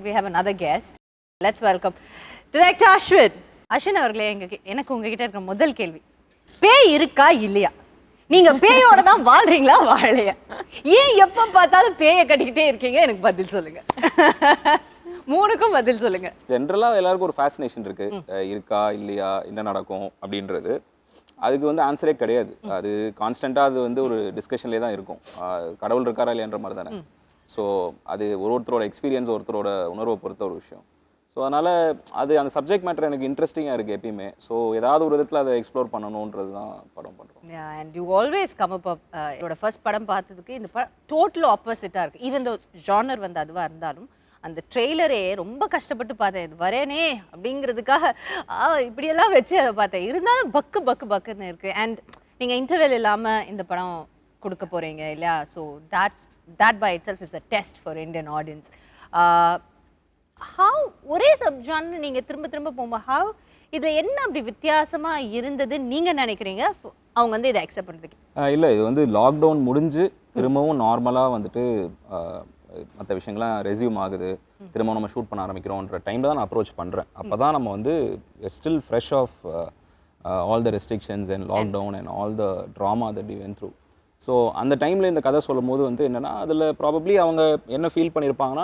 we have another guest. Let's welcome Director Ashwin. Ashwin அவர்களே, எனக்கு உங்ககிட்ட இருக்க முதல் கேள்வி, பேய் இருக்கா இல்லையா? நீங்க பேயோட தான் வாழ்றீங்களா வாழலையா? ஏன் எப்ப பார்த்தாலும் பேயை கட்டிக்கிட்டே இருக்கீங்க? எனக்கு பதில் சொல்லுங்க. மூணுக்கும் பதில் சொல்லுங்க. ஜென்ரலா எல்லாருக்கும் ஒரு ஃபேசினேஷன் இருக்கு, இருக்கா இல்லையா, என்ன நடக்கும் அப்படின்றது. அதுக்கு வந்து ஆன்சரே கிடையாது. அது கான்ஸ்டன்டா அது வந்து ஒரு டிஸ்கஷன்லேயே தான் இருக்கும். கடவுள் இருக்காரா இல்லையான்ற மாதிரி தானே. ஸோ அது ஒருத்தரோட எக்ஸ்பீரியன்ஸ், ஒருத்தரோட உணர்வை பொறுத்த ஒரு விஷயம். ஸோ அதனால் அது அந்த சப்ஜெக்ட் மேட்டர் எனக்கு இன்ட்ரெஸ்டிங்காக இருக்குது எப்பயுமே. ஸோ ஏதாவது ஒரு விதத்தில் அதை எக்ஸ்ப்ளோர் பண்ணணுன்றது தான் படம் பண்ணுறோம். And you always come up என்னோட ஃபர்ஸ்ட் படம் பார்த்ததுக்கு இந்த படம் டோட்டல் ஆப்போசிட்டாக இருக்குது. ஈவன் தோ ஜானர் வந்து அதுவாக இருந்தாலும் அந்த ட்ரெய்லரே ரொம்ப கஷ்டப்பட்டு பார்த்தேன், இது வரேனே அப்படிங்கிறதுக்காக இப்படியெல்லாம் வச்சு அதை பார்த்தேன். இருந்தாலும் பக்கு பக்கு பக்குன்னு இருக்குது. அண்ட் நீங்கள் இன்டர்வெல் இல்லாமல் இந்த படம் கொடுக்க போகிறீங்க இல்லையா? So that by itself is a test for Indian audience. How ஒரே சப்ஜான்னு நீங்கள் திரும்ப திரும்ப போகும்போது ஹவ் இதில் என்ன அப்படி வித்தியாசமாக இருந்ததுன்னு நீங்கள் நினைக்கிறீங்க அவங்க வந்து இதை அக்செப்ட் பண்ணுறதுக்கு? இல்லை, இது வந்து லாக்டவுன் முடிஞ்சு திரும்பவும் நார்மலாக வந்துட்டு மற்ற விஷயங்கள்லாம் ரெஸ்யூம் ஆகுது, திரும்ப நம்ம ஷூட் பண்ண ஆரம்பிக்கிறோன்ற டைமில் தான் நான் அப்ரோச் பண்ணுறேன். அப்போ தான் நம்ம வந்து still fresh of all the restrictions and lockdown and all the trauma that we went through. So அந்த டைமில் இந்த கதை சொல்லும் போது வந்து என்னென்னா, அதில் ப்ராபப்ளி அவங்க என்ன ஃபீல் பண்ணியிருப்பாங்கன்னா,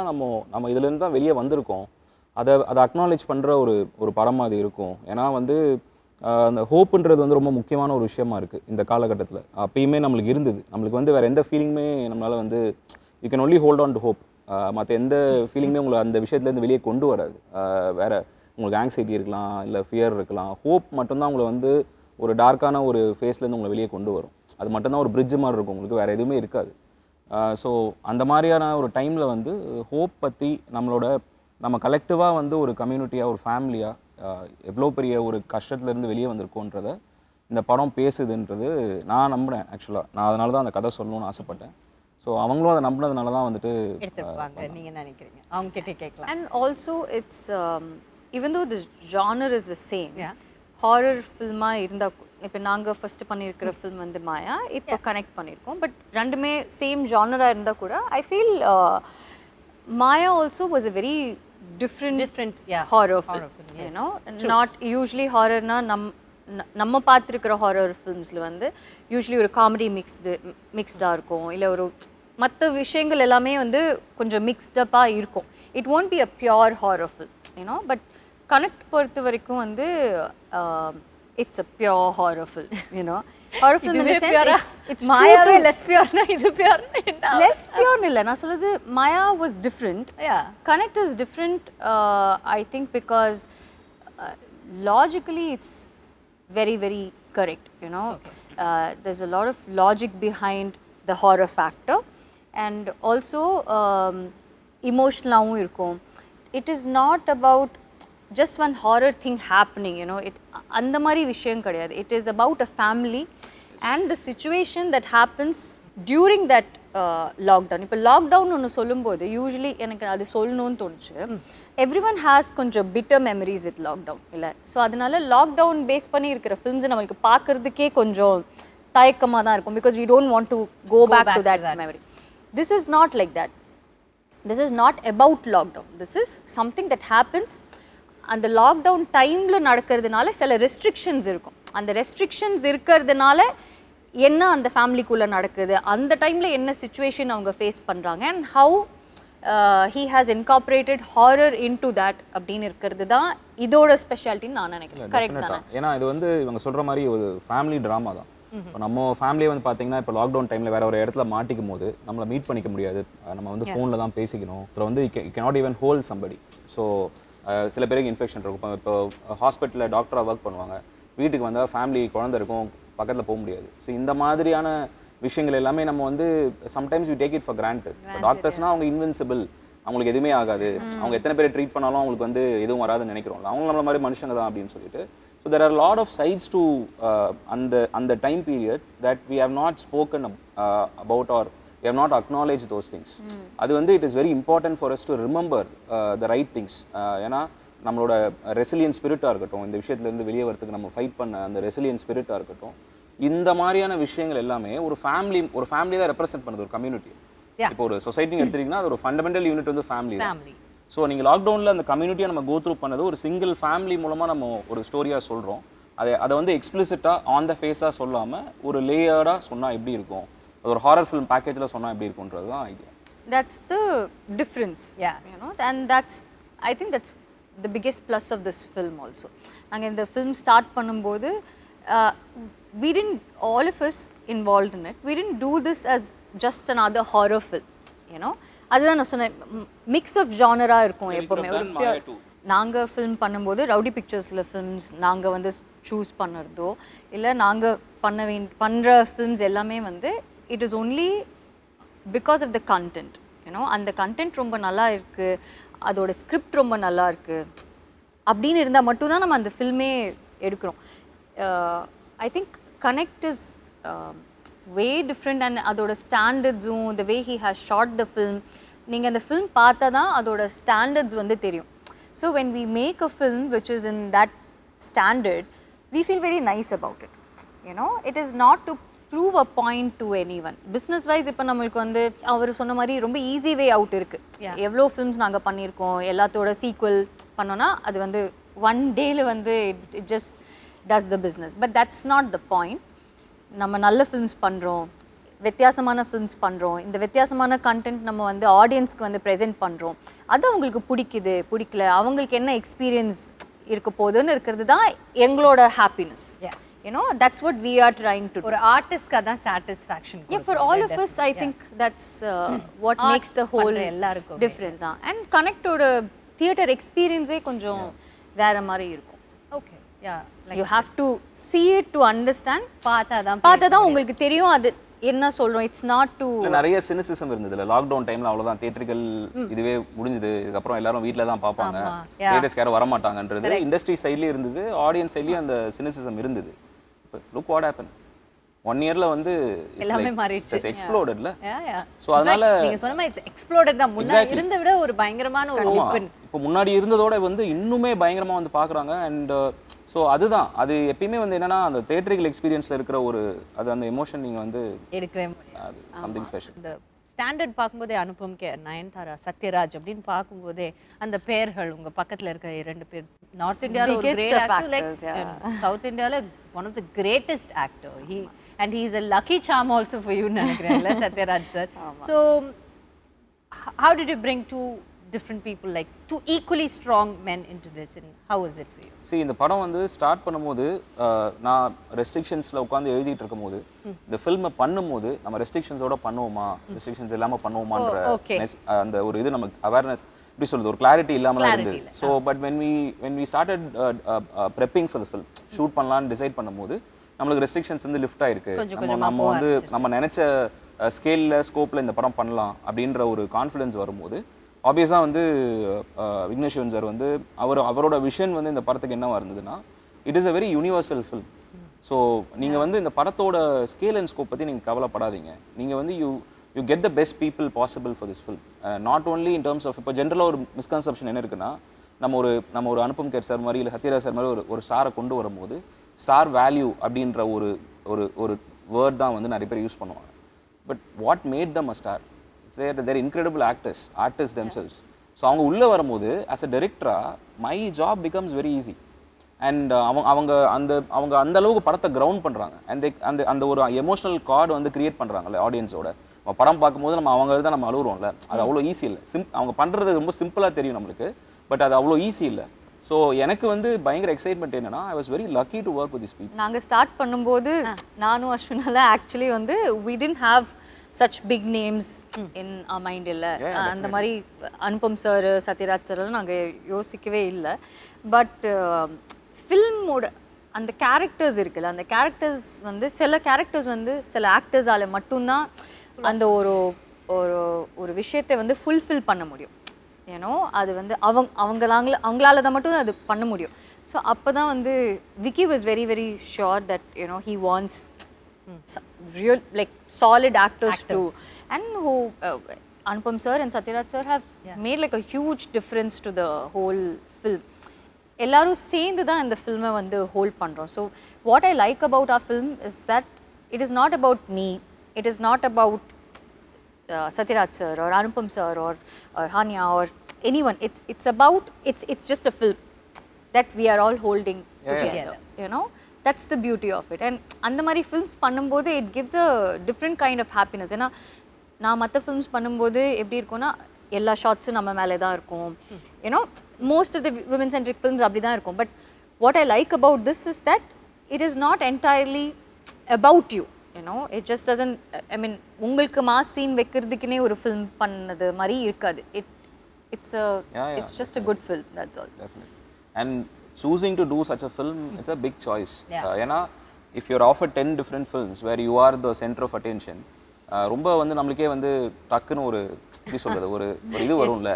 நம்ம இதுலேருந்து தான் வெளியே வந்திருக்கோம், அதை அக்னாலேஜ் பண்ணுற ஒரு படமாக அது இருக்கும். ஏன்னா வந்து அந்த ஹோப்புன்றது வந்து ரொம்ப முக்கியமான ஒரு விஷயமா இருக்குது இந்த காலகட்டத்தில். அப்பயுமே நம்மளுக்கு இருந்தது. நம்மளுக்கு வந்து வேறு எந்த ஃபீலிங்குமே நம்மளால் வந்து you can only hold on to hope. மற்ற எந்த ஃபீலிங்குமே உங்களை அந்த விஷயத்துலேருந்து வெளியே கொண்டு வராது. வேறு உங்களுக்கு ஆங்ஸைட்டி இருக்கலாம், இல்லை ஃபியர் இருக்கலாம். ஹோப் மட்டும்தான் உங்களை வந்து ஒரு டார்க்கான ஒரு ஃபேஸ்லேருந்து உங்களை வெளியே கொண்டு வரும். அது மட்டும்தான் ஒரு பிரிட்ஜ் மாதிரி இருக்கும், உங்களுக்கு வேறு எதுவுமே இருக்காது. ஸோ அந்த மாதிரியான ஒரு டைமில் வந்து ஹோப் பற்றி நம்ம கலெக்டிவாக வந்து ஒரு கம்யூனிட்டியாக, ஒரு ஃபேமிலியாக எவ்வளோ பெரிய ஒரு கஷ்டத்துலேருந்து வெளியே வந்திருக்கோன்றத இந்த படம் பேசுதுன்றது நான் நம்பினேன். ஆக்சுவலாக நான் அதனால தான் அந்த கதை சொல்லணும்னு ஆசைப்பட்டேன். ஸோ அவங்களும் அதை நம்பினதுனால தான் வந்துட்டு எடுத்துருப்பாங்க. நீங்கள் நினைக்கிறீங்க அவங்க கிட்டே கேட்கலாம். And also it's even though the genre is the same, horror ஃபில்மாக இருந்தால் இப்போ நாங்கள் ஃபஸ்ட்டு பண்ணியிருக்கிற ஃபில்ம் வந்து மாயா, இப்போ கனெக்ட் பண்ணியிருக்கோம். பட் ரெண்டுமே சேம் ஜானராக இருந்தால் கூட I feel Maya also was a very different horror film. You know not usually ஹாரர்னா நம்ம பார்த்துருக்கிற ஹாரர் ஃபில்ம்ஸில் வந்து யூஸ்வலி ஒரு காமெடி மிக்ஸ்டாக இருக்கும், இல்லை ஒரு மற்ற விஷயங்கள் எல்லாமே வந்து கொஞ்சம் மிக்ஸ்டப்பாக இருக்கும். It won't be a pure horror film you know. But connect பொறுத்த வரைக்கும் வந்து it's a pure horror film, you know. Horror film in the sense it's மாயாவே less pure na idu pure na less pure illa na solradhu. Maya was different, Connect is different, I think because logically it's very very correct, you know. There's a lot of logic behind the horror factor, and also emotional irukum. It is not about just one horror thing happening, you know. அந்த மாதிரி விஷயம் கிடையாது. It is about a family and the situation that happens during that lockdown. இப்போ lockdown ஒன்று சொல்லும்போது usually எனக்கு அது சொல்லணும்னு தோணுச்சு. எவ்ரிஒன் ஹேஸ் கொஞ்சம் பிட்டர் மெமரிஸ் வித் லாக்டவுன் இல்லை. ஸோ அதனால லாக்டவுன் பேஸ் பண்ணி இருக்கிற ஃபில்ம்ஸை நம்மளுக்கு பார்க்குறதுக்கே கொஞ்சம் தயக்கமாக தான் இருக்கும், because we don't want to go back to that memory. This is not like that. This is not about lockdown. This is something that happens. அந்த லாக்டவுன் டைமில் நடக்கிறதுனால சில ரெஸ்ட்ரிக்ஷன்ஸ் இருக்கும். அந்த ரெஸ்ட்ரிக்ஷன்ஸ் இருக்கிறதுனால என்ன அந்த ஃபேமிலிக்குள்ளே நடக்குது, அந்த டைமில் என்ன சுச்சுவேஷன் அவங்க ஃபேஸ் பண்ணுறாங்க, and how he has incorporated horror into that அப்படின்னு இருக்கிறது தான் இதோட ஸ்பெஷாலிட்டின்னு நான் நினைக்கிறேன். கரெக்ட் தானே? ஏன்னா இது வந்து இவங்க சொல்கிற மாதிரி ஒரு ஃபேமிலி ட்ராமா தான். இப்போ நம்ம ஃபேமிலியை வந்து பார்த்தீங்கன்னா இப்போ லாக்டவுன் டைமில் வேறு ஒரு இடத்துல மாட்டிக்கும் போது நம்மளை மீட் பண்ணிக்க முடியாது, நம்ம வந்து ஃபோனில் தான் பேசிக்கணும். அப்புறம் வந்து you cannot even hold somebody. So சில பேருக்கு இன்ஃபெக்ஷன் இருக்கும். இப்போ ஹாஸ்பிட்டலில் டாக்டராக ஒர்க் பண்ணுவாங்க, வீட்டுக்கு வந்தால் ஃபேமிலி குழந்தை இருக்கும், பக்கத்தில் போக முடியாது. ஸோ இந்த மாதிரியான விஷயங்கள் எல்லாமே நம்ம வந்து sometimes we take it for granted. இப்போ டாக்டர்ஸ்னால் அவங்க இன்வின்சிபிள், அவங்களுக்கு எதுவுமே ஆகாது, அவங்க எத்தனை பேரை ட்ரீட் பண்ணாலும் அவங்களுக்கு வந்து எதுவும் வராதுன்னு நினைக்கிறோம். அவங்க நம்மள மாதிரி மனுஷங்க தான் அப்படின்னு சொல்லிட்டு. So there are lot of sides to அந்த time period that we have not spoken about are we have not acknowledged those things. அது வந்து it is very important for us to remember the right things. ஏன்னா நம்மளோட resilience ஸ்பிரிட்டாக இருக்கட்டும், இந்த விஷயத்துலேருந்து வெளியே வரதுக்கு நம்ம ஃபைட் பண்ண அந்த ரெசிலியன்ஸ் ஸ்பிரிட்டாக இருக்கட்டும், இந்த மாதிரியான விஷயங்கள் எல்லாமே ஒரு ஃபேமிலி தான் ரெப்ரசென்ட் பண்ணுது, ஒரு கம்யூனிட்டி. இப்போ ஒரு சொசைட்டின்னு எடுத்துட்டீங்கன்னா அது ஒரு ஃபண்டமெண்டல் யூனிட் வந்து ஃபேமிலி தான். ஸோ நீங்கள் லாக்டவுனில் அந்த கம்யூனிட்டியை நம்ம கோ த்ரூ பண்ணது ஒரு சிங்கிள் ஃபேமிலி மூலமாக நம்ம ஒரு ஸ்டோரியாக சொல்கிறோம். அதை வந்து எக்ஸ்பிளிசிட்டாக ஆன் த ஃபேஸாக சொல்லாமல் ஒரு லேயர்டாக சொன்னால் எப்படி இருக்கும், அது ஒரு ஹாரர் ஃபிலிம் பேக்கேஜில் சொன்னால் எப்படி இருக்குன்றது தான் idea. That's the difference, you know, and I think that's the biggest plus of this film also. நாங்கள் இந்த ஃபிலிம் ஸ்டார்ட் பண்ணும்போது we didn't, all of us involved in it, we didn't do this as just another horror film, you know. அதுதான் நான் சொன்னேன், mix of ஜானராக இருக்கும் எப்போவுமே. ஒரு நாங்கள் ஃபில்ம் பண்ணும்போது ரவுடி பிக்சர்ஸில் ஃபில்ம்ஸ் நாங்கள் வந்து சூஸ் பண்ணுறதோ இல்லை நாங்கள் பண்ணுற ஃபில்ம்ஸ் எல்லாமே வந்து it is only because of the content, you know. அந்த கண்டென்ட் ரொம்ப நல்லா இருக்குது, அதோட ஸ்கிரிப்ட் ரொம்ப நல்லா இருக்குது அப்படின்னு இருந்தால் மட்டும்தான் நம்ம அந்த ஃபில்மே எடுக்கிறோம். I think connect is way different and அதோட ஸ்டாண்டர்ட்ஸும் the way he has shot the film, நீங்கள் அந்த ஃபில்ம் பார்த்தா தான் அதோட ஸ்டாண்டர்ட்ஸ் வந்து தெரியும். So when we make a film which is in that standard, we feel very nice about it, you know. It is not to prove a point to anyone. Business wise இப்போ நம்மளுக்கு வந்து அவர் சொன்ன மாதிரி ரொம்ப easy way out இருக்குது. எவ்வளோ films நாங்கள் பண்ணியிருக்கோம், எல்லாத்தோட சீக்வல் பண்ணோன்னா அது வந்து ஒன் டேல வந்து it just does the business. But that's not the point. நம்ம நல்ல ஃபில்ம்ஸ் பண்ணுறோம், வித்தியாசமான ஃபில்ம்ஸ் பண்ணுறோம், இந்த வித்தியாசமான கண்டென்ட் நம்ம வந்து ஆடியன்ஸ்க்கு வந்து ப்ரெசென்ட் பண்ணுறோம், அது அவங்களுக்கு பிடிக்குது பிடிக்கல, அவங்களுக்கு என்ன எக்ஸ்பீரியன்ஸ் இருக்க போதுன்னு இருக்கிறது தான் எங்களோட happiness. You know, that's what we are trying to do. ஒரு ஆர்டிஸ்ட்க்கு அதான் satisfaction. Yeah, for all of us, I think that's what makes the whole difference. And connect oda theater experience கொஞ்சம் வேற மாதிரி இருக்கும். Okay, yeah. You have to see it to understand. பார்த்தா தான் உங்களுக்கு தெரியும் அது என்ன சொல்றோம். இட்ஸ் நாட் டு நிறைய சினிசிசம் இருந்தது இல்லை லாக்டவுன் டைம்ல. அவ்வளோதான், தியேட்டர்கள் இதுவே முடிஞ்சது, இதுக்கப்புறம் எல்லாரும் வீட்டில் தான் பார்ப்பாங்க, தியேட்டர்ஸ்க்கு யாரும் வரமாட்டாங்கன்றது இண்டஸ்ட்ரி சைட்லேயும் இருந்தது, ஆடியன்ஸ் சைட்லேயும் அந்த சினிசிசம் இருந்தது. லுக் வாட் ஹேப்பன், 1 இயர்ல வந்து எல்லாமே மாறிடுச்சு, இட்ஸ் எக்ஸ்ப்ளோடட்ல. சோ அதனால நீங்க சொன்ன மாதிரி இட்ஸ் எக்ஸ்ப்ளோடட் தான். முன்னாடி இருந்த விட ஒரு பயங்கரமான ஒரு ஓபன், இப்போ முன்னாடி இருந்ததோட வந்து இன்னுமே பயங்கரமா வந்து பாக்குறாங்க. அண்ட் ஸோ அதுதான், அது எப்பயுமே வந்து என்னன்னா அந்த தியேட்டரிக்கல் எக்ஸ்பீரியன்ஸ்ல இருக்கிற ஒரு அது அந்த எமோஷன் நீங்க வந்து எடுக்கவே முடியாது. Something special. இந்த ஸ்டாண்டர்ட் பார்க்கும்போதே அனுபம், கே, நயன்தாரா, சத்யராஜ் அப்படின்னு பார்க்கும்போதே அந்த பேர்கள் உங்க பக்கத்துல இருக்க 2 பேர் நார்த் இந்தியால ஒரு கிரேட் ஆக்டர், லைக் சவுத் இந்தியால one of the greatest actor. And he is a lucky charm also for you, நினைக்கிறேன்ல Sathyaraj sir. So how did you bring 2 different people, like 2 equally strong men into this, and how was it for you? See, இந்த படம் வந்து start பண்ணும்போது நான் ரெஸ்ட்ரிக்ஷன்ஸ்ல உட்காந்து எழுதிட்டு இருக்கும்போது இந்த ஃபில்மை பண்ணும்போது நம்ம ரெஸ்ட்ரிக்ஷன்ஸோட பண்ணுவோமா, ரெஸ்ட்ரிக்ஷன்ஸ் இல்லாம பண்ணுவோமான்ற அந்த ஒரு இது நமக்கு அவேர்னஸ் எப்படி சொல்றது, ஒரு கிளாரிட்டி இல்லாம இருந்தது. So but when we started prepping for the film, shoot பண்ணலாம்னு டிசைட் பண்ணும்போது நம்மளுக்கு ரெஸ்ட்ரிக்ஷன்ஸ் வந்து லிஃப்ட் ஆயிருக்கு. நம்ம வந்து நம்ம நினைச்ச ஸ்கேல்ல ஸ்கோப்ல இந்த படம் பண்ணலாம் அப்படின்ற ஒரு கான்ஃபிடன்ஸ் வரும்போது ஆப்வியஸா வந்து விக்னேஷ் சிவன் சார் வந்து அவரோட விஷன் வந்து இந்த படத்துக்கு என்னவா இருந்ததுன்னா, it is a very universal film. So நீங்க வந்து இந்த படத்தோட ஸ்கேல் அண்ட் ஸ்கோப் பத்தி நீங்க கவலைப்படாதீங்க. நீங்க வந்து you get the best people possible for this film. Not only in terms of, இப்போ ஜென்ரலாக ஒரு மிஸ்கன்செப்ஷன் என்ன இருக்குன்னா, நம்ம ஒரு அனுபம் கேர் சார் மாதிரி இல்லை சத்யராஜ் சார் மாதிரி ஒரு ஸ்டாரை கொண்டு வரும்போது ஸ்டார் வேல்யூ அப்படின்ற ஒரு வேர்ட் தான் வந்து நிறைய பேர் யூஸ் பண்ணுவாங்க. But what made them a star, their incredible artist themselves. So அவங்க உள்ளே வரும்போது ஆஸ் அ டைரக்டராக my job becomes very easy. And அவங்க அந்த அளவுக்கு படத்தை கிரவுண்ட் பண்ணுறாங்க. அண்ட் அந்த ஒரு எமோஷனல் கார்டு வந்து கிரியேட் பண்ணுறாங்கல்ல ஆடியன்ஸோட. படம் பார்க்கும்போது நம்ம தான் நம்ம அழுகுறோம்ல, அது அவ்வளோ ஈஸி இல்லை. அவங்க பண்ணுறது ரொம்ப சிம்பிளாக தெரியும் நம்மளுக்கு, பட் அது அவ்வளோ ஈஸி இல்லை. ஸோ எனக்கு வந்து பயங்கர எக்ஸைட்மெண்ட் என்னன்னா, I was very lucky to work with this people. நாங்கள் ஸ்டார்ட் பண்ணும்போது நானும் அஸ்வினால ஆக்சுவலி வந்து we didn't have such big names in our mind இல்லை. அந்த மாதிரி அனுபம் சார், சத்யராஜ் சார் நாங்கள் யோசிக்கவே இல்லை. பட் ஃபில்மோட அந்த கேரக்டர்ஸ் இருக்குல்ல, அந்த கேரக்டர்ஸ் வந்து சில கேரக்டர்ஸ் வந்து சில ஆக்டர்ஸால் மட்டும்தான் அந்த ஒரு விஷயத்தை வந்து ஃபுல்ஃபில் பண்ண முடியும். ஏன்னோ அது வந்து அவங்களால தான் மட்டும் அது பண்ண முடியும். ஸோ அப்போ தான் வந்து Vicky was very very sure that you know he wants real like solid actors too, and who Anupam sir and Satyaraj sir have made like a huge difference to the whole film. எல்லாரும் சேர்ந்து தான் இந்த ஃபில்மை வந்து hold பண்ணுறோம். So what I like about our film is that it is not about me, it is not about Satyaraj sir or Anupam sir or Hania or anyone. It's about, it's just a film that we are all holding together, you know. That's the beauty of it. And அந்த மாதிரி films பண்ணும்போது it gives a different kind of happiness. ஏன்னா நான் மற்ற films பண்ணும்போது எப்படி இருக்கும்னா எல்லா ஷார்ட்ஸும் நம்ம மேலே தான் இருக்கும், you know. Most of the women centric films அப்படி தான் இருக்கும். But what I like about this is that it is not entirely about you, you know. It just doesn't, I mean உங்களுக்கு மாஸ் சீன் வைக்கிறதுக்குனே ஒரு ஃபிலிம் பண்ணது மாதிரி இருக்காது. It's just a good film, that's all. Definitely. And choosing to do such a film, it's a big choice. ஏன்னா if you're offered 10 different films where you are the center of attention, ரொம்ப வந்து நம்மளுக்கே வந்து டக்குன்னு ஒரு எப்படி சொல்றது, ஒரு இது வரும்ல,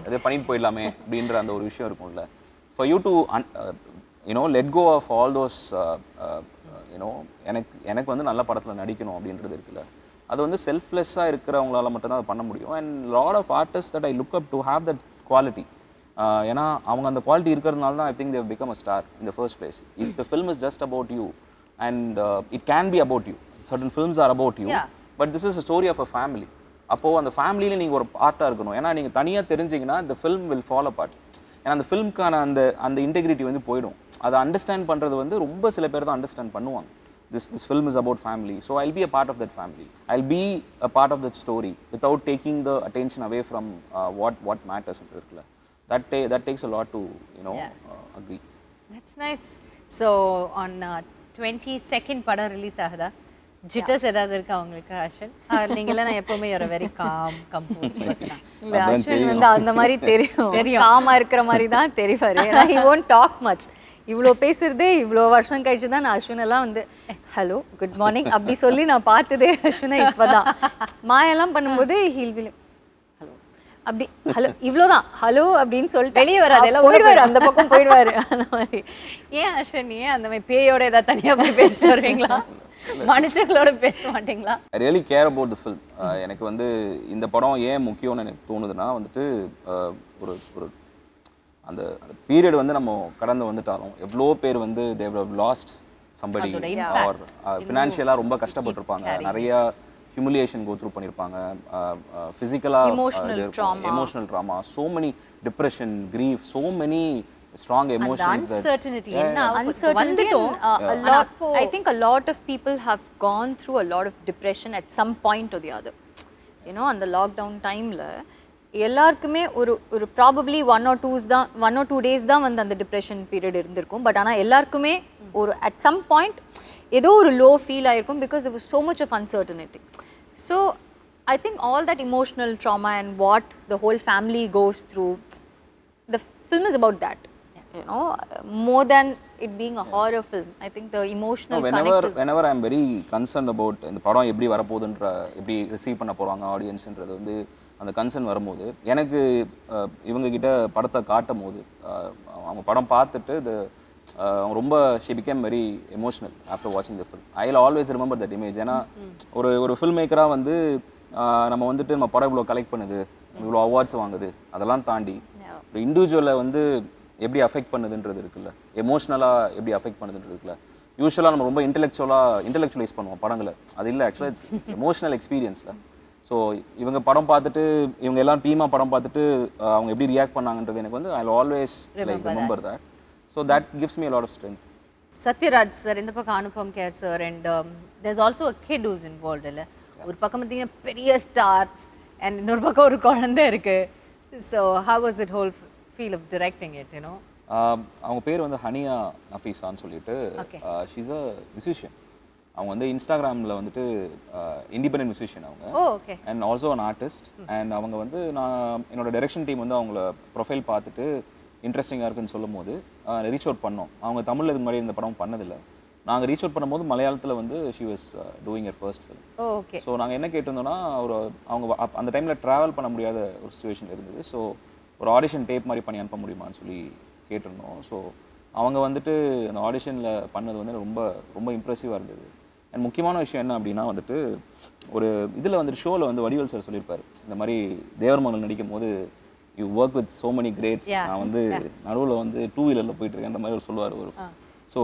அது பண்ணிட்டு போயிடலாமே அப்படின்ற அந்த ஒரு விஷயம் இருக்கும்ல. For you to let go of all those எனக்கு வந்து நல்ல படத்தில் நடிக்கணும் அப்படின்றது இருக்குல்ல, அது வந்து செல்ஃப்லெஸ்ஸாக இருக்கிறவங்களால மட்டும்தான் அதை பண்ண முடியும். And lot of artist that I look up to have that quality. ஏன்னா அவங்க அந்த குவாலிட்டி இருக்கிறதுனால தான் I think they become a star in the first place. If the film is just about you and it can be about you, certain films are about you, but this is a story of a family. அப்போது அந்த ஃபேமிலியில் நீங்கள் ஒரு பார்ட்டாக இருக்கணும். ஏன்னா நீங்கள் தனியாக தெரிஞ்சிங்கன்னா the film will fall apart. ஏன்னா அந்த ஃபில்முக்கான அந்த இன்டெகிரிட்டி வந்து போயிடும். அதை அண்டர்ஸ்டாண்ட் பண்ணுறது வந்து ரொம்ப சில பேர் தான் அண்டர்ஸ்டாண்ட் பண்ணுவாங்க. This film is about family, so I'll be a part of that family. I'll be a part of that story without taking the attention away from what matters. That takes a lot to agree. That's nice. So on 22nd படம் release ஆகுதா? ஜிட்டர்ஸ் ஏதாவது இருக்கா உங்களுக்கு அஸ்வின்? நீங்களாம் நான் எப்பவுமே ஒரு very com compost person. இல்ல, அஸ்வின் வந்து அந்த மாதிரி தெரியும், காமா இருக்கிற மாதிரி தான் தெரிவாரு. ஏன்னா he won't talk much. இவ்வளோ பேசுறதே இவ்வளோ வருஷம் கழிச்சு தான் நான் அஸ்வினெல்லாம் வந்து ஹலோ குட் மார்னிங் அப்படி சொல்லி நான் பார்த்ததே அஸ்வினை இப்போதான். மாயெல்லாம் பண்ணும்போது ஹீல் வில் ஹலோ அப்படி ஹலோ இவ்வளோதான் ஹலோ அப்படின்னு சொல்லிட்டு வெளியே வராது, எல்லாம் போயிடுவார், அந்த பக்கம் போயிடுவார். அந்த மாதிரி ஏன் அஸ்வின், ஏன் அந்த மாதிரி பேயோட ஏதாவது தனியாக போய் பேசிட்டு வருவீங்களா, மனுஷங்களோட பேச மாட்டீங்களா? I really care about the film. எனக்கு வந்து இந்த படம் ஏன் முக்கியம்னு எனக்கு தோணுதுன்னா வந்துட்டு ஒரு ஒரு அந்த பீரியட் வந்து நம்ம கடந்து வந்துட்டாலும் எவ்வளோ பேர் வந்து they have lost somebody or ஃபினான்ஷியலாக ரொம்ப கஷ்டப்பட்டிருப்பாங்க, நிறைய ஹியூமிலியேஷன் கோ த்ரூ பண்ணியிருப்பாங்க, ஃபிசிக்கலாக emotional drama, so many depression, grief, so many strong emotions. Uncertainty. Uncertainty. I think a lot of people have gone through a lot of depression at some point or the other. You know, on the lockdown time la எல்லாருக்குமே ஒரு probably 1 or 2 days தான் வந்து அந்த depression period இருந்திருக்கும். But ஆனால் எல்லாருக்குமே ஒரு at some point ஏதோ ஒரு லோ ஃபீல் ஆகிருக்கும், because there was so much of uncertainty. So I think all that emotional trauma and what the whole family goes through, the film is about that. You know, more than it being a horror film, I think the emotional connect is... Whenever I'm very concerned about இந்த படம் எப்படி வரப்போகுதுன்ற, எப்படி receive பண்ண போகிறாங்க ஆடியன்ஸ்ன்றது வந்து அந்த concern வரும்போது, எனக்கு இவங்ககிட்ட படத்தை காட்டும் போது அவங்க படம் பார்த்துட்டு அவங்க ரொம்ப she became very emotional after watching the film. I'll always remember that image. ஏன்னா ஒரு ஃபில்ம் மேக்கராக வந்து நம்ம வந்துட்டு நம்ம படம் இவ்வளோ கலெக்ட் பண்ணுது, இவ்வளோ அவார்ட்ஸ் வாங்குது, அதெல்லாம் தாண்டி ஒரு இண்டிவிஜுவலை வந்து எப்படி அஃபெக்ட் பண்ணுதுன்றது இருக்குல்ல, எமோஷ்னலாக எப்படி அஃபெக்ட் பண்ணுதுன்றது இருக்குல்ல. யூஸ்வலாக நம்ம ரொம்ப இன்டெலெக்சுவலைஸ் பண்ணுவோம் படங்களை, அது இல்லை ஆக்சுவலாக இட்ஸ் எமோஷனல் எக்ஸ்பீரியன்ஸில். ஸோ இவங்க படம் பார்த்துட்டு, இவங்க எல்லாம் டீமாக படம் பார்த்துட்டு அவங்க எப்படி ரியாக்ட் பண்ணாங்கன்றது எனக்கு வந்து I always like remember that. So that gives me a lot of strength. Sathyaraj sir இந்த பக்கம், Anupam care sir, and there's also a kid who's involved இல்லை. ஒரு பக்கம் பார்த்தீங்கன்னா பெரிய ஸ்டார்ஸ் அண்ட் இன்னொரு பக்கம் ஒரு குழந்தை இருக்கு. So how was it whole feel of directing it, you know? அவங்க பேர் வந்து ஹனியா நஃபீஸான்னு சொல்லிட்டு, ஷீஸ் அ மியூசிஷியன். அவங்க வந்து இன்ஸ்டாகிராமில் வந்துட்டு இண்டிபெண்டன்ட் மியூசிஷியன் அவங்க, and also an artist. And அவங்க வந்து நான் என்னோட டைரக்ஷன் டீம் வந்து அவங்கள ப்ரொஃபைல் பார்த்துட்டு இன்ட்ரெஸ்டிங்காக இருக்குன்னு சொல்லும் போது ரீச் அவுட் பண்ணோம். அவங்க தமிழில் இதுக்கு முன்னாடி இந்த படம் பண்ணதில்லை. நாங்கள் ரீச் அவுட் பண்ணும்போது மலையாளத்தில் வந்து she was doing your first film. So நாங்கள் என்ன கேட்டிருந்தோம்னா, அவங்க அந்த டைமில் ட்ராவல் பண்ண முடியாத ஒரு சுச்சுவேஷன் இருந்தது. ஸோ ஒரு ஆடிஷன் டேப் மாதிரி பண்ணி அனுப்ப முடியுமான்னு சொல்லி கேட்டிருந்தோம். ஸோ அவங்க வந்துட்டு அந்த ஆடிஷனில் பண்ணது வந்து ரொம்ப ரொம்ப இம்ப்ரெசிவாக இருந்தது. அண்ட் முக்கியமான விஷயம் என்ன அப்படின்னா வந்துட்டு, ஒரு இதில் வந்துட்டு ஷோவில் வந்து வடிவேல் சார் சொல்லியிருப்பார், இந்த மாதிரி தேவர் மகள் நடிக்கும் போது you work with so many greats, நான் வந்து நடுவில் வந்து 2 வீலரில் போயிட்டுருக்கேன்ற மாதிரி ஒரு சொல்லுவார் ஒரு. ஸோ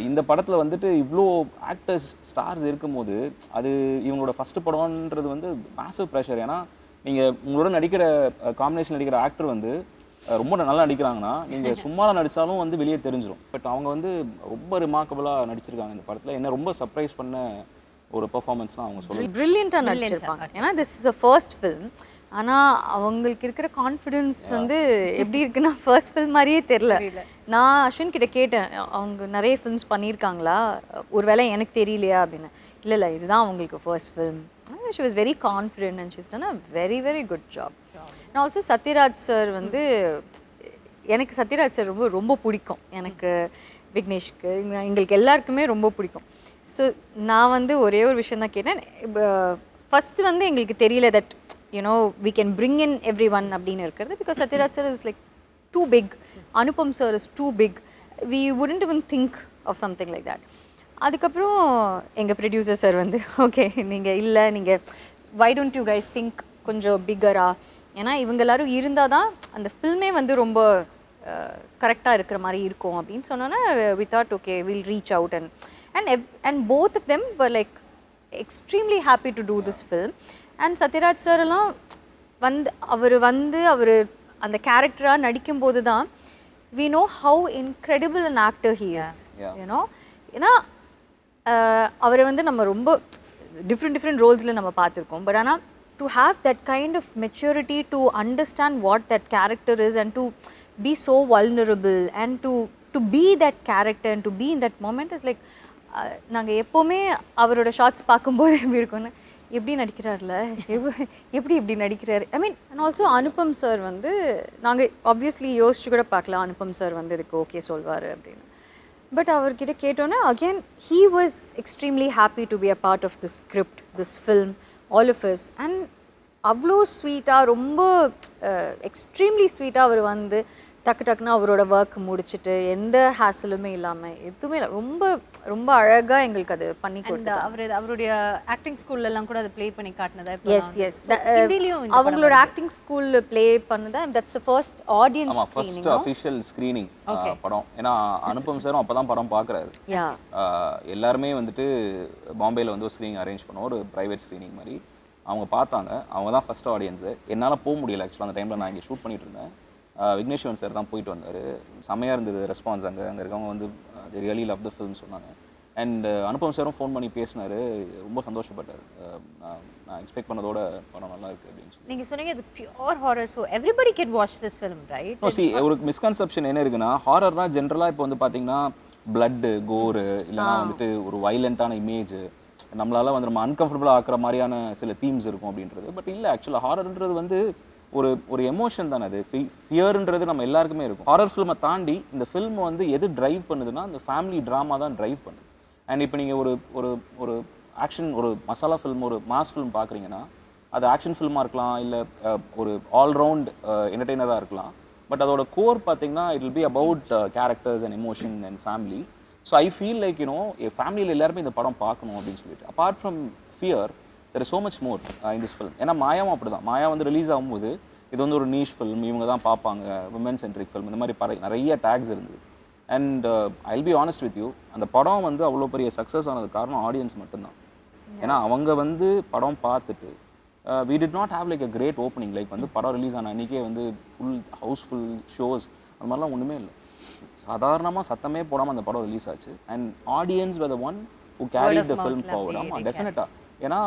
இந்த படத்தில் வந்துட்டு இவ்வளோ ஆக்டர்ஸ் ஸ்டார்ஸ் இருக்கும்போது அது இவங்களோட ஃபஸ்ட்டு படம்ன்றது வந்து மேசிவ் ப்ரெஷர். ஏன்னா நீங்கள் உங்களோட நடிக்கிற காம்பினேஷன் நடிக்கிற ஆக்டர் வந்து ரொம்ப நல்லா நடிக்கிறாங்கன்னா நீங்கள் சும்மா நடித்தாலும் வந்து வெளியே தெரிஞ்சிடும். பட் அவங்க வந்து ரொம்ப ரிமார்க்கபுளாக நடிச்சிருக்காங்க இந்த படத்தில். என்ன ரொம்ப சர்ப்ரைஸ் பண்ண ஒரு பெர்ஃபார்மன்ஸ்லாம் அவங்க சொல்லுவாங்க. பிரில்லியண்ட்டாக நடிச்சிருப்பாங்க. ஏன்னா this is a first film. ஆனால் அவங்களுக்கு இருக்கிற கான்ஃபிடென்ஸ் வந்து எப்படி இருக்குன்னா ஃபர்ஸ்ட் ஃபில்ம் மாதிரியே தெரில. நான் அஸ்வின் கிட்ட கேட்டேன், அவங்க நிறைய ஃபில்ம்ஸ் பண்ணியிருக்காங்களா, ஒருவேளை எனக்கு தெரியலையா அப்படின்னு. இல்லை இதுதான் அவங்களுக்கு first film. She was very confident and she's done a very very good job. And also Sathyaraj sir வந்து எனக்கு சத்யராஜ் சார் ரொம்ப ரொம்ப பிடிக்கும். எனக்கு விக்னேஷ்க்கு எங்களுக்கு எல்லாருக்குமே ரொம்ப பிடிக்கும். ஸோ நான் வந்து ஒரே ஒரு விஷயம் தான் கேட்டேன். ஃபஸ்ட்டு வந்து எங்களுக்கு தெரியல that you know we can bring in every one அப்படின்னு இருக்கிறது. Because Sathyaraj sir is like too big, Anupam sir is too big, we wouldn't even think of something like that. அதுக்கப்புறம் எங்கள் ப்ரொடியூசர் சார் வந்து ஓகே நீங்கள் இல்லை நீங்கள் why don't you guys think கொஞ்சம் பிக்கரா, ஏன்னா இவங்க எல்லாரும் இருந்தால் தான் அந்த ஃபில்மே வந்து ரொம்ப கரெக்டாக இருக்கிற மாதிரி இருக்கும் அப்படின்னு சொன்னோன்னா we thought okay will reach out and both of them were like extremely happy to do this film. And Sathyaraj sir எல்லாம் வந்து அவர் அந்த கேரக்டராக நடிக்கும்போது தான் we know how incredible an actor he is. You know, ஏன்னா அவரை வந்து நம்ம ரொம்ப டிஃப்ரெண்ட் ரோல்ஸில் நம்ம பார்த்துருக்கோம். பட் ஆனால் to have that kind of maturity to understand what that character is and to be so vulnerable and to be that character and to be in that moment is like நாங்கள் எப்போவுமே அவரோட shorts பார்க்கும்போது எப்படி இருக்கும்னு, எப்படி நடிக்கிறார்ல, எப்படி இப்படி நடிக்கிறாரு. I mean and also Anupam sir வந்து நாங்கள் ஆப்வியஸ்லி யோசிச்சு கூட பார்க்கலாம் அனுபம் சார் வந்து இதுக்கு ஓகே சொல்வார் அப்படின்னு. பட் அவர்கிட்ட கேட்டோன்னே again he was extremely happy to be a part of this script, this film, all of us. And அவ்வளோ ஸ்வீட்டாக, ரொம்ப எக்ஸ்ட்ரீம்லி ஸ்வீட்டாக அவர் வந்து டக்குன்னு அவரோட ஒர்க் முடிச்சுட்டு எந்த ஹேசலுமே இல்லாமல் எதுவுமே இல்லை, ரொம்ப ரொம்ப அழகாக எங்களுக்கு அது பண்ணி கொடுத்தாரு. அவருடைய ஆக்டிங் ஸ்கூல்லலாம் கூட அதை ப்ளே பண்ணி காட்டினதா? எஸ் அவங்களோட ஆக்டிங் ஸ்கூலில் ப்ளே பண்ணதா. That's the first audience screening, first official screening படம். ஏன்னா அனுபம் சாரும் அப்போ தான் படம் பார்க்குறாரு. எல்லாருமே வந்துட்டு பாம்பேயில் வந்து ஒரு ஸ்க்ரீனிங் அரேஞ்ச் பண்ணோம், ஒரு ப்ரைவேட் ஸ்க்ரீனிங் மாதிரி. அவங்க பார்த்தாங்க, அவங்க தான் ஃபர்ஸ்ட் ஆடியன்ஸு. என்னால் போக முடியல ஆக்சுவலாக, அந்த டைமில் நான் இங்கே ஷூட் பண்ணிட்டு இருந்தேன். விக்னேஷ் சிவன் சார் தான் போயிட்டு வந்தார். செம்மையாக இருந்தது ரெஸ்பான்ஸ். அங்கே இருக்கவங்க வந்து they really love the film சொன்னாங்க. அண்ட் அனுபம் சாரும் ஃபோன் பண்ணி பேசினார், ரொம்ப சந்தோஷப்பட்டார். நான் எக்ஸ்பெக்ட் பண்ணதோட படம் நல்லா இருக்குது அப்படின்னு சொல்லி. நீங்கள் சொன்னீங்க இது pure horror, so everybody can watch this film, right? C ஒரு மிஸ்கன்செப்ஷன் என்ன இருக்குன்னா, ஹாரர்னா ஜென்ரலாக இப்போ வந்து பார்த்தீங்கன்னா பிளட்டு, கோரு, இல்லைனா வந்துட்டு ஒரு வைலண்ட்டான இமேஜ், நம்மளால வந்து நம்ம அன்கம்ஃபர்டபுளாக ஆக்குற மாதிரியான சில தீம்ஸ் இருக்கும் அப்படின்றது. பட் இல்லை, ஆக்சுவலாக ஹாரர்ன்றது வந்து ஒரு எமோஷன் தானே. அது ஃபியர்ன்றது நம்ம எல்லாருக்குமே இருக்கும். ஹாரர் ஃபில்மை தாண்டி இந்த ஃபில்ம் வந்து எது ட்ரைவ் பண்ணுதுன்னா அந்த ஃபேமிலி ட்ராமா தான் ட்ரைவ் பண்ணுது. அண்ட் இப்போ நீங்கள் ஒரு ஆக்ஷன், ஒரு மசாலா ஃபில்ம், ஒரு மாஸ் ஃபில்ம் பார்க்குறீங்கன்னா அது ஆக்ஷன் ஃபில்மாக இருக்கலாம், இல்லை ஒரு ஆல்ரவுண்ட் என்டர்டெய்னராக இருக்கலாம். பட் அதோட கோர் பார்த்தீங்கன்னா it will be about characters and emotion and family. So I feel like ஃபேமிலியில் எல்லாருமே இந்த படம் பார்க்கணும் அப்படின்னு சொல்லிட்டு. Apart from fear there is so much more in this film. ஏன்னா மாயாவும் அப்படி தான். மாயா வந்து ரிலீஸ் ஆகும்போது இது வந்து ஒரு நீஷ் ஃபில்ம், இவங்க தான் பார்ப்பாங்க, விமன் சென்ட்ரிக் ஃபில்ம், இந்த மாதிரி நிறைய டேக்ஸ் இருந்தது. And I will be honest with you, அந்த படம் வந்து அவ்வளோ பெரிய சக்ஸஸ் ஆனது காரணம் ஆடியன்ஸ் மட்டும்தான். ஏன்னா அவங்க வந்து படம் பார்த்துட்டு we did not have like a great opening, like வந்து படம் ரிலீஸ் ஆன அன்றைக்கே வந்து ஃபுல் ஹவுஸ்ஃபுல் ஷோஸ் அந்த மாதிரிலாம் ஒன்றுமே இல்லை. சாதாரணமாக சத்தமே போடாமல் அந்த படம் ரிலீஸ் ஆச்சு. And audience were the one who carried the film forward. ஆமாம், டெஃபினட்டாக. ஏன்னா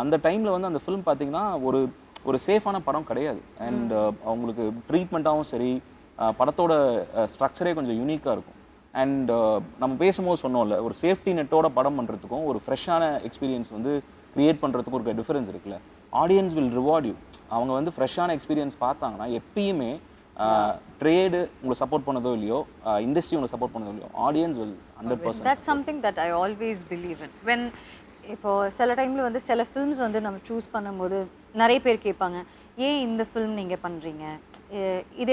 அந்த டைமில் வந்து அந்த ஃபிலிம் பார்த்தீங்கன்னா ஒரு சேஃபான படம் கிடையாது. அண்ட் அவங்களுக்கு ட்ரீட்மெண்ட்டாகவும் சரி, படத்தோட ஸ்ட்ரக்சரே கொஞ்சம் யூனிக்காக இருக்கும். அண்ட் நம்ம பேசும்போது சொன்னோம்ல, ஒரு சேஃப்டி நெட்டோட படம் பண்ணுறதுக்கும் ஒரு ஃப்ரெஷ்ஷான எக்ஸ்பீரியன்ஸ் வந்து க்ரியேட் பண்ணுறதுக்கும் ஒரு டிஃபரன்ஸ் இருக்குல்ல. Audience will reward you. அவங்க வந்து ஃப்ரெஷ்ஷான எக்ஸ்பீரியன்ஸ் பார்த்தாங்கன்னா எப்பயுமே ட்ரேடு உங்களை சப்போர்ட் பண்ணதோ இல்லையோ, இண்டஸ்ட்ரி உங்களை சப்போர்ட் பண்ணதோ இல்லையோ, audience will 100%. That's something that I always believe in. When இப்போ சில டைமில் வந்து சில ஃபில்ம்ஸ் வந்து நம்ம சூஸ் பண்ணும்போது நிறைய பேர் கேட்பாங்க, ஏன் இந்த ஃபில்ம் நீங்கள் பண்ணுறீங்க, இது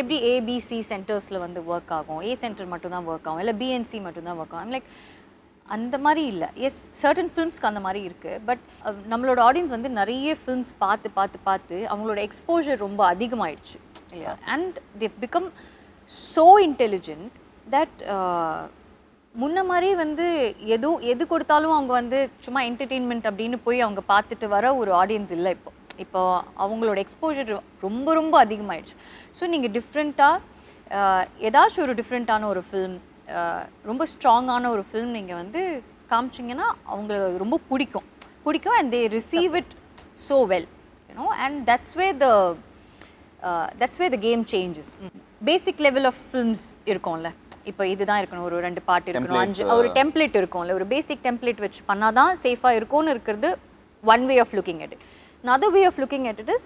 எப்படி ஏபிசி சென்டர்ஸில் வந்து ஒர்க் ஆகும், ஏ சென்டர் மட்டும்தான் ஒர்க் ஆகும், இல்லை பிஎன்சி மட்டும்தான் ஒர்க் ஆகும். லைக் அந்த மாதிரி இல்லை. எஸ், சர்டன் ஃபில்ம்ஸ்க்கு அந்த மாதிரி இருக்குது. பட் நம்மளோட ஆடியன்ஸ் வந்து நிறைய ஃபில்ம்ஸ் பார்த்து அவங்களோட எக்ஸ்போஜர் ரொம்ப அதிகமாகிடுச்சு இல்லையா. And they become so intelligent that முன்ன மாதிரி வந்து எது கொடுத்தாலும் அவங்க வந்து சும்மா என்டர்டெயின்மெண்ட் அப்படின்னு போய் அவங்க பார்த்துட்டு வர ஒரு ஆடியன்ஸ் இல்லை இப்போ. இப்போ அவங்களோட எக்ஸ்போஜர் ரொம்ப ரொம்ப அதிகமாகிடுச்சு. ஸோ நீங்கள் டிஃப்ரெண்ட்டாக ஏதாச்சும் ஒரு டிஃப்ரெண்ட்டான ஒரு ஃபில்ம், ரொம்ப ஸ்ட்ராங்கான ஒரு ஃபில்ம் நீங்கள் வந்து காமிச்சிங்கன்னா அவங்களுக்கு ரொம்ப பிடிக்கும் and they receive it so well, you know, and that's way the game changes. Basic level of films இருக்கும்ல, இப்போ இதுதான் இருக்கணும், ஒரு 2 பாட்டு இருக்கணும், 5 ஒரு டெம்ப்ளேட் இருக்கும்ல, ஒரு பேசிக் டெம்ப்ளேட் வச்சு பண்ணால் தான் சேஃபாக இருக்கும்னு இருக்கிறது one way of looking at it. another way of looking at it is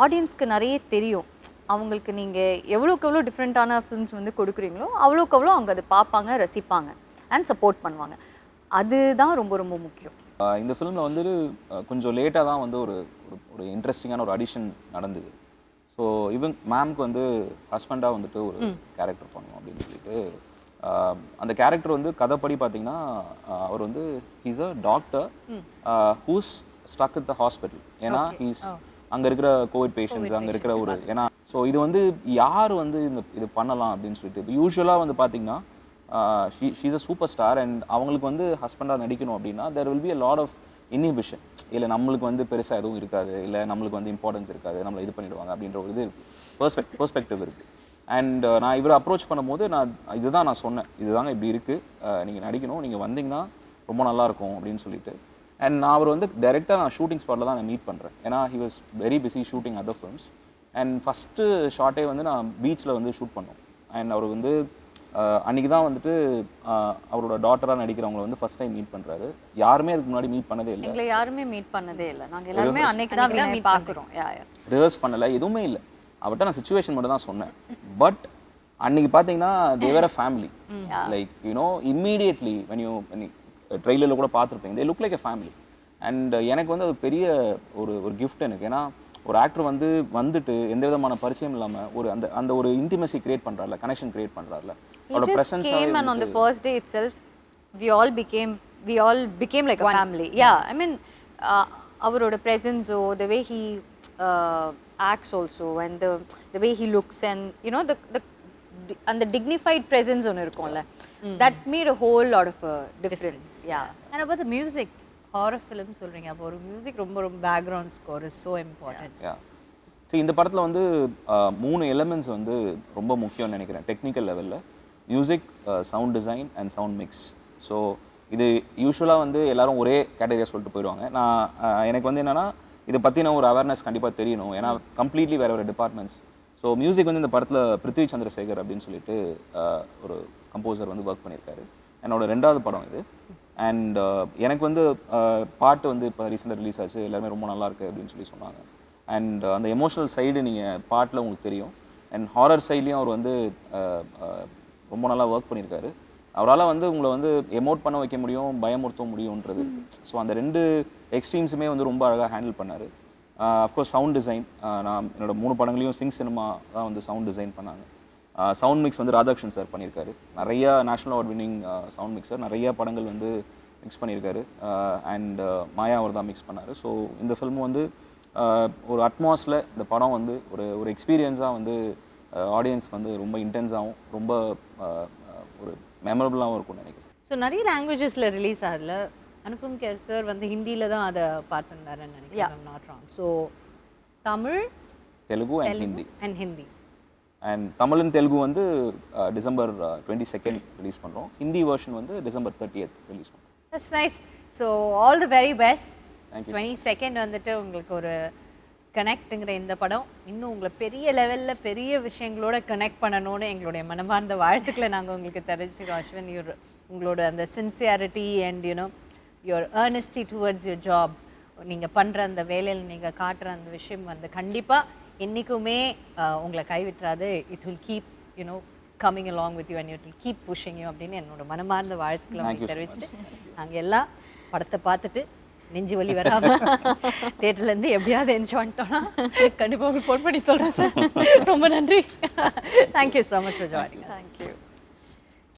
ஆடியன்ஸ்க்கு நிறைய தெரியும், அவங்களுக்கு நீங்கள் எவ்வளோக்கு எவ்வளோ டிஃப்ரெண்ட்டான ஃபிலிம்ஸ் வந்து கொடுக்குறீங்களோ அவ்வளோக்கு அவ்வளோ அவங்க அதை பார்ப்பாங்க, ரசிப்பாங்க அண்ட் சப்போர்ட் பண்ணுவாங்க. அதுதான் ரொம்ப ரொம்ப முக்கியம். இந்த ஃபிலிமில் வந்து கொஞ்சம் லேட்டாக தான் வந்து ஒரு ஒரு இன்ட்ரெஸ்டிங்கான ஒரு அடிஷன் நடந்தது. ஸோ இவங்க மேம்க்கு வந்து ஹஸ்பண்டாக வந்துட்டு ஒரு கேரக்டர் பண்ணணும் அப்படின்னு சொல்லிட்டு, அந்த கேரக்டர் வந்து கதைப்படி பார்த்தீங்கன்னா அவர் வந்து he's a doctor who's stuck it the hospital. ஏன்னா ஹீஸ் அங்கே இருக்கிற கோவிட் பேஷண்ட்ஸ், அங்கே இருக்கிற ஒரு, ஏன்னா ஸோ இது வந்து யார் வந்து இது பண்ணலாம் அப்படின்னு சொல்லிட்டு, இப்போ யூஸ்வலாக வந்து பார்த்தீங்கன்னா she's a super star and அவங்களுக்கு வந்து ஹஸ்பண்டாக நடிக்கணும் அப்படின்னா there will be a lot of inhibition. இல்லை நம்மளுக்கு வந்து பெருசாக எதுவும் இருக்காது, இல்லை நம்மளுக்கு வந்து இம்பார்ட்டன்ஸ் இருக்காது, நம்மளை இது பண்ணிடுவாங்க அப்படின்ற ஒரு இது பெர்ஸ்பெக்டிவ் இருக்குது. அண்ட் நான் இவரை அப்ரோச் பண்ணும்போது இதுதான் நான் சொன்னேன், இதுதாங்க இப்படி இருக்குது, நீங்கள் நடிக்கணும், நீங்கள் வந்தீங்கன்னா ரொம்ப நல்லாயிருக்கும் அப்படின்னு சொல்லிட்டு. அண்ட் நான் அவர் வந்து டைரெக்டாக நான் ஷூட்டிங் ஸ்பாட்டில் தான் நான் மீட் பண்ணுறேன். ஏன்னா he was very busy shooting other films. And first ஷார்ட்டே வந்து நான் பீச்சில் வந்து ஷூட் பண்ணோம். அண்ட் அவர் வந்து அன்றைக்கி தான் வந்துட்டு அவரோட டாட்டராக நடிக்கிறவங்களை வந்து ஃபஸ்ட் டைம் மீட் பண்ணுறாரு. யாருமே அதுக்கு முன்னாடி மீட் பண்ணதே இல்லை, எங்களை யாருமே மீட் பண்ணதே இல்லை, நாங்கள் எல்லாருமே அன்னைக்கு தான் மீட் பார்க்குறோம். ரிஹர்ஸ் பண்ணலை, எதுவுமே இல்லை. அவர்கிட்ட நான் சுச்சுவேஷன் மட்டும் தான் சொன்னேன். பட் அன்றைக்கி பார்த்தீங்கன்னா they were a family, like you know immediately ட்ரெய்லரில் கூட பார்த்துருப்பீங்க, they look like a family. And எனக்கு வந்து அது பெரிய ஒரு கிஃப்ட் எனக்கு. ஏன்னா ஒரு ஆக்டர் வந்துட்டு எந்த விதமான பரிச்சயம் இல்லாமல் ஒரு அந்த ஒரு இன்டிமசி கிரியேட் பண்ணுறாருல, கனெக்ஷன் கிரியேட் பண்ணுறாருல, அவரோட presence came and on the first day itself we all became like a family. Yeah, I mean அவரோட presence, the way he acts also, and the way he looks, and you know and the dignified presence ஒன்று இருக்கும்ல, that made a whole lot of a difference. Yeah. And about the music, horror film சொல்றீங்க, அப்போ ஒரு music ரொம்ப background score is so important. சரி, இந்த படத்தில் வந்து 3 எலிமெண்ட்ஸ் வந்து ரொம்ப முக்கியம்னு நினைக்கிறேன் டெக்னிக்கல் லெவலில்: music, sound design and sound mix. So இது யூஸ்வலாக வந்து எல்லாரும் ஒரே கேட்டகரியாக சொல்லிட்டு போயிடுவாங்க. எனக்கு வந்து என்னென்னா இதை பற்றின ஒரு அவேர்னஸ் கண்டிப்பாக தெரியணும், ஏன்னா கம்ப்ளீட்லி வேறு ஒரு டிபார்ட்மெண்ட்ஸ். ஸோ மியூசிக் வந்து இந்த படத்தில் பிருத்வி சந்திரசேகர் அப்படின்னு சொல்லிட்டு ஒரு கம்போசர் வந்து ஒர்க் பண்ணியிருக்காரு. என்னோட 2வது படம் இது. அண்ட் எனக்கு வந்து பாட்டு வந்து இப்போ ரீசெண்டாக ரிலீஸ் ஆச்சு, எல்லாருமே ரொம்ப நல்லா இருக்குது அப்படின்னு சொல்லி சொன்னாங்க. அண்ட் அந்த எமோஷனல் சைடு நீங்கள் பாட்டில் உங்களுக்கு தெரியும். அண்ட் ஹாரர் சைட்லேயும் அவர் வந்து ரொம்ப நல்லா ஒர்க் பண்ணியிருக்காரு. அவரால் வந்து உங்களை வந்து எமோட் பண்ண வைக்க முடியும், பயமுறுத்த முடியுன்றது. ஸோ அந்த 2 எக்ஸ்ட்ரீம்ஸுமே வந்து ரொம்ப அழகாக ஹேண்டில் பண்ணார். அஃப்கோர்ஸ் சவுண்ட் டிசைன், நான் என்னோடய 3 படங்களையும் சினிமா தான் வந்து சவுண்ட் டிசைன் பண்ணாங்க. சவுண்ட் மிக்ஸ் வந்து ராதாகிருஷ்ணன் சார் பண்ணியிருக்காரு. நிறையா national award winning sound mixer, நிறையா படங்கள் வந்து மிக்ஸ் பண்ணியிருக்காரு. அண்ட் மாயா அவர் தான் மிக்ஸ் பண்ணார். ஸோ இந்த ஃபில்ம் வந்து ஒரு அட்மாஸில் இந்த படம் வந்து ஒரு எக்ஸ்பீரியன்ஸாக வந்து ஆடியன்ஸ்க்கு வந்து ரொம்ப இன்டென்ஸாகவும் ரொம்ப ஒரு மெமரபுளாகவும் இருக்கும்னு நினைக்கிறேன். ஸோ நிறைய லாங்குவேஜஸில் ரிலீஸ் ஆகல. அனுபம் கேர் சார் வந்து ஹிந்தியில் தான் அதை பார்த்துருந்தாருன்னு நினைக்கிறேன், not wrong. So Tamil, Telugu and Hindi. And Tamil and Telugu வந்து டிசம்பர் 22 ரிலீஸ் பண்ணுறோம். ஹிந்தி வெர்ஷன் வந்து டிசம்பர் 30th ரிலீஸ் பண்ணுறோம். That's nice. So all the very best. Thank you. 22 வந்துட்டு உங்களுக்கு ஒரு கனெக்ட்டுங்கிற இந்த படம் இன்னும் உங்களை பெரிய லெவலில் பெரிய விஷயங்களோட கனெக்ட் பண்ணணும்னு எங்களுடைய மனமார்ந்த வாழ்த்துக்களை நாங்கள் உங்களுக்கு தெரிஞ்சுக்கிறோம். அஸ்வின், உங்களோட அந்த sincerity and you know your earnestness towards your job, நீங்கள் பண்ணுற அந்த வேலையில் நீங்கள் காட்டுற அந்த விஷயம் வந்து கண்டிப்பாக என்றைக்குமே உங்களை கைவிட்டுறாது. It will keep you know coming along with you and it will keep pushing you அப்படின்னு என்னோட மனமார்ந்த வாழ்த்துக்களை உங்களுக்கு தெரிவிச்சுட்டு நாங்கள் எல்லாம் படத்தை பார்த்துட்டு நெஞ்சு வலி வராமல் தேட்டர்லேருந்து எப்படியாவது என்ஜாய் பண்ணிட்டோம்னா கண்டிப்பாக உங்களுக்கு ஃபோன் பண்ணி சொல்கிறேன் சார். ரொம்ப நன்றி. Thank you so much for joining. Thank you.